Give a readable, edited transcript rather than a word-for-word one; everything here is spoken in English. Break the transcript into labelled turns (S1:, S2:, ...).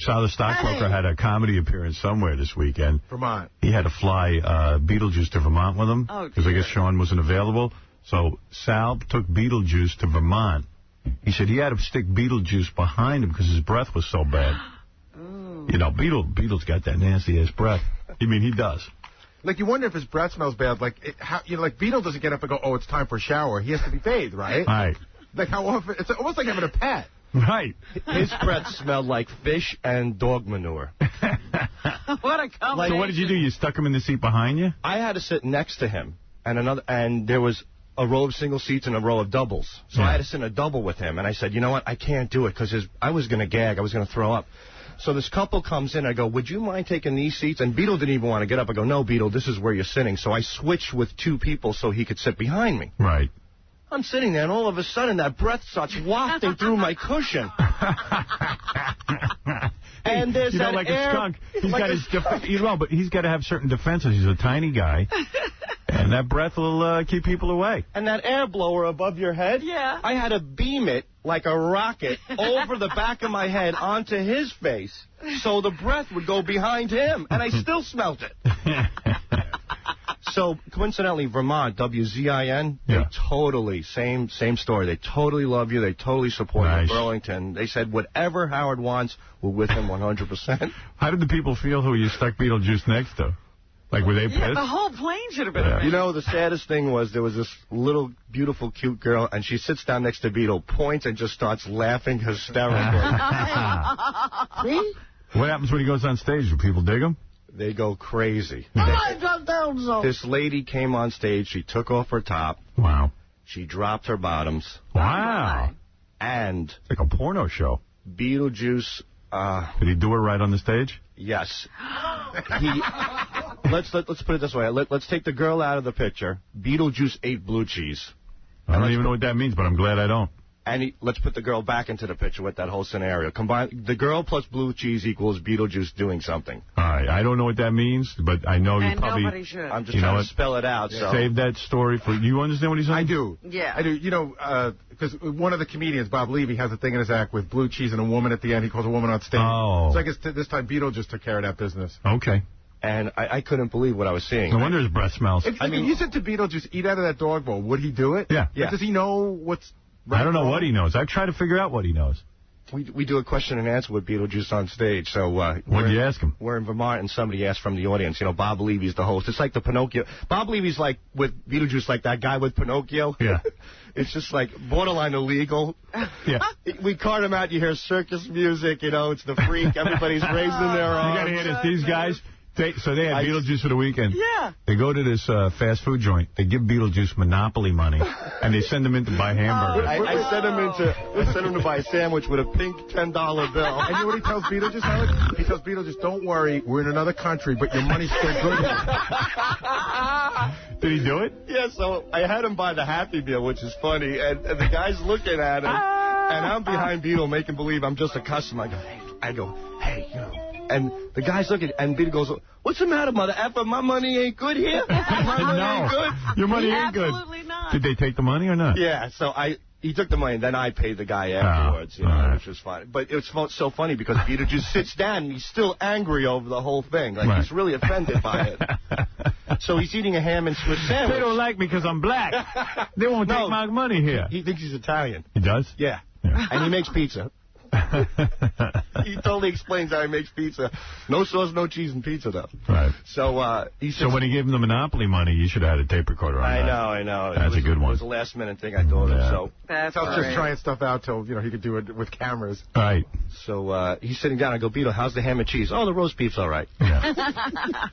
S1: saw the stockbroker had a comedy appearance somewhere this weekend.
S2: Vermont.
S1: He had to fly Beetlejuice to Vermont with him because I guess Sean wasn't available. So Sal took Beetlejuice to Vermont. He said he had to stick Beetlejuice behind him because his breath was so bad.
S3: Ooh.
S1: You know, Beetle's got that nasty-ass breath. I mean, he does.
S2: Like, you wonder if his breath smells bad. Like, like Beetle doesn't get up and go, oh, it's time for a shower. He has to be bathed, right?
S1: Right.
S2: Like, how often? It's almost like having a pet.
S1: Right.
S4: His breath smelled like fish and dog manure.
S3: What a combination.
S1: So what did you do? You stuck him in the seat behind you?
S4: I had to sit next to him, and there was a row of single seats and a row of doubles. So I had to sit in a double with him, and I said, you know what, I can't do it because I was going to gag. I was going to throw up. So this couple comes in. I go, would you mind taking these seats? And Beetle didn't even want to get up. I go, no, Beetle, this is where you're sitting. So I switched with two people so he could sit behind me.
S1: Right.
S4: I'm sitting there, and all of a sudden, that breath starts wafting through my cushion. And there's that
S1: like
S4: air,
S1: a skunk. He's got his but he's got to have certain defenses. He's a tiny guy, and that breath will keep people away.
S4: And that air blower above your head, I had to beam it like a rocket over the back of my head onto his face, so the breath would go behind him, and I still smelt it. So, coincidentally, Vermont, WZIN, they totally, same story. They totally love you. They totally support you in Burlington. They said whatever Howard wants, we're with him 100%.
S1: How did the people feel who you stuck Beetlejuice next to? Like, were they pissed?
S3: Yeah, the whole plane should have been amazing.
S4: You know, the saddest thing was there was this little, beautiful, cute girl, and she sits down next to Beetle, points, and just starts laughing hysterically.
S1: See? What happens when he goes on stage? Do people dig him?
S4: They go crazy. This lady came on stage. She took off her top.
S1: Wow.
S4: She dropped her bottoms.
S1: Wow.
S4: And
S1: it's like a porno show.
S4: Beetlejuice.
S1: Did he do it right on the stage?
S4: Yes. Let's put it this way. Let's take the girl out of the picture. Beetlejuice ate blue cheese.
S1: I don't even know what that means, but I'm glad I don't.
S4: And let's put the girl back into the picture with that whole scenario. Combine the girl plus blue cheese equals Beetlejuice doing something.
S1: All right. I don't know what that means, but I know you probably...
S3: nobody should.
S4: I'm just trying to spell it out. So.
S1: Save that story for... You understand what he's saying?
S2: I do.
S3: Yeah.
S2: I do. You know, because one of the comedians, Bob Levy, has a thing in his act with blue cheese and a woman at the end. He calls a woman on stage.
S1: Oh.
S2: So I guess this time Beetle just took care of that business.
S1: Okay.
S4: And I couldn't believe what I was seeing.
S1: No wonder his breath smells.
S2: If you said to Beetle, just eat out of that dog bowl, would he do it?
S1: Yeah.
S2: Like, does he know what's...
S1: I don't know what he knows. I've tried to figure out what he knows.
S4: We do a question and answer with Beetlejuice on stage. So
S1: what did you ask him?
S4: We're in Vermont, and somebody asked from the audience. You know, Bob Levy's the host. It's like the Pinocchio. Bob Levy's like with Beetlejuice, like that guy with Pinocchio.
S1: Yeah.
S4: It's just like borderline illegal.
S1: Yeah.
S4: We cart him out. You hear circus music. You know, it's the freak. Everybody's raising their arms.
S1: You got to hear this. These guys. So they had Beetlejuice for the weekend.
S3: Yeah.
S1: They go to this fast food joint. They give Beetlejuice Monopoly money, and they send him in to buy hamburgers.
S4: I sent him to buy a sandwich with a pink $10 bill.
S2: And you know what he tells Beetlejuice, Alex? He tells Beetlejuice, don't worry, we're in another country, but your money's still good.
S1: Did he do it?
S4: Yeah, so I had him buy the Happy Meal, which is funny, and the guy's looking at him, and I'm behind Beetle making believe I'm just a customer. I go, hey, you know. And the guy's looking, and Beetle goes, what's the matter, mother effer? My money ain't good here? My money ain't good?
S1: Your money ain't good.
S3: Absolutely not.
S1: Did they take the money or not?
S4: Yeah, so he took the money, and then I paid the guy afterwards, which was fine. But it was so funny because Beetlejuice sits down, and he's still angry over the whole thing. Like, he's really offended by it. So he's eating a ham and Swiss sandwich.
S1: They don't like me because I'm black. They won't take my money here.
S4: He thinks he's Italian.
S1: He does?
S4: Yeah. And he makes pizza. He totally explains how he makes pizza. No sauce, no cheese, and pizza, though.
S1: Right.
S4: So he says,
S1: so when he gave him the Monopoly money, you should have had a tape recorder on that.
S4: I know.
S1: That's a good one.
S4: It was a last-minute thing I thought of. So
S3: that's
S2: just trying stuff out till he could do it with cameras.
S1: Right.
S4: So he's sitting down. I go, Beetle, how's the ham and cheese? Oh, the roast beef's all right.
S1: Yeah.